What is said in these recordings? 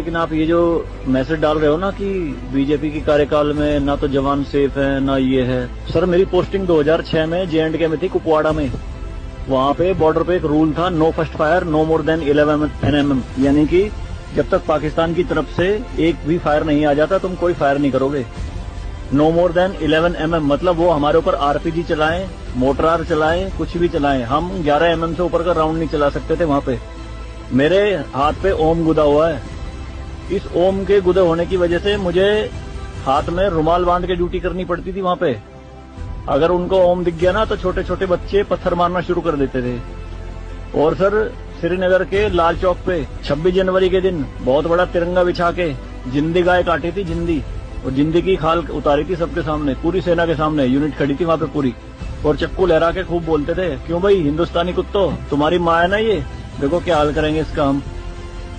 लेकिन आप ये जो मैसेज डाल रहे हो ना कि बीजेपी की कार्यकाल में ना तो जवान सेफ है ना ये है। सर मेरी पोस्टिंग 2006 में J&K में थी, कुपवाड़ा में। वहाँ पे बॉर्डर पे एक रूल था, no first fire no more than 11 NM, यानी कि जब तक पाकिस्तान की तरफ से एक भी फायर नहीं आ जाता तुम कोई फायर नहीं करोगे। नो मोर देन 11 MM मतलब वो हमारे ऊपर RPG चलाएं, मोटरार चलाएं, कुछ भी चलाएं, हम 11 MM से ऊपर का राउंड नहीं चला सकते थे वहाँ पे। मेरे हाथ पे ओम गुदा हुआ है। इस ओम के गुदे होने की वजह से मुझे हाथ में रुमाल बांध के ड्यूटी करनी पड़ती थी वहाँ पे। अगर उनको ओम दिख गया ना तो छोटे छोटे बच्चे पत्थर मारना शुरू कर देते थे। और सर श्रीनगर के लाल चौक पे 26 जनवरी के दिन बहुत बड़ा तिरंगा बिछा के जिंदी गाय काटी थी, जिंदी, और जिंदी की खाल उतारी थी सबके सामने, पूरी सेना के सामने। यूनिट खड़ी थी वहाँ पे पूरी, और चक्कू लहरा के खूब बोलते थे, क्यों भाई हिंदुस्तानी कुत्तों, तुम्हारी माँ है ना ये, देखो क्या हाल करेंगे इसका हम।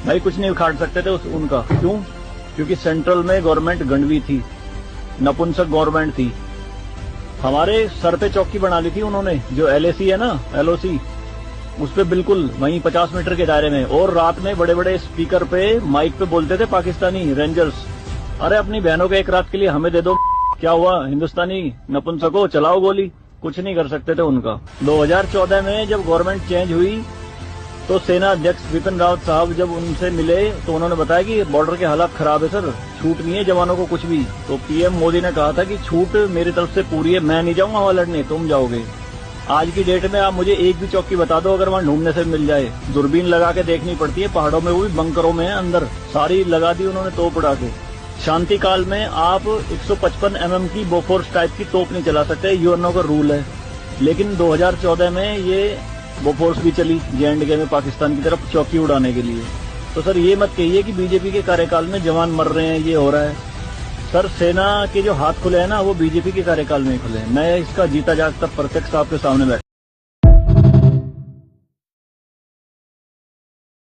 भाई कुछ नहीं उखाड़ सकते थे उनका। क्यों? क्योंकि सेंट्रल में गवर्नमेंट गंडवी थी, नपुंसक गवर्नमेंट थी। हमारे सर पे चौकी बना ली थी उन्होंने, जो LAC है ना, LOC, उस पे बिल्कुल वहीं 50 मीटर के दायरे में। और रात में बड़े बड़े स्पीकर पे माइक पे बोलते थे पाकिस्तानी रेंजर्स, अरे अपनी बहनों के एक रात के लिए हमें दे दो, क्या हुआ हिंदुस्तानी नपुंसको, चलाओ गोली। कुछ नहीं कर सकते थे उनका। 2014 में जब गवर्नमेंट चेंज हुई तो सेना अध्यक्ष बिपिन रावत साहब जब उनसे मिले तो उन्होंने बताया कि बॉर्डर के हालात खराब है सर, छूट नहीं है जवानों को कुछ भी। तो PM मोदी ने कहा था कि छूट मेरी तरफ से पूरी है, मैं नहीं जाऊंगा वहां लड़ने, तुम जाओगे। आज की डेट में आप मुझे एक भी चौकी बता दो अगर वहां ढूंढने से मिल जाए। दूरबीन लगा के देखनी पड़ती है, पहाड़ों में, वो भी बंकरों में है अंदर, सारी लगा दी उन्होंने तोप उड़ा के। शांति काल में आप 155 MM की बोफोर्स टाइप की तोप नहीं चला सकते, यूएनओ का रूल है। लेकिन 2014 में ये बोफोर्स भी चली J&K में पाकिस्तान की तरफ चौकी उड़ाने के लिए। तो सर ये मत कहिए कि बीजेपी के कार्यकाल में जवान मर रहे हैं, ये हो रहा है। सर सेना के जो हाथ खुले हैं ना वो बीजेपी के कार्यकाल में ही खुले हैं। मैं इसका जीता जागता प्रत्यक्ष आपके सामने बैठा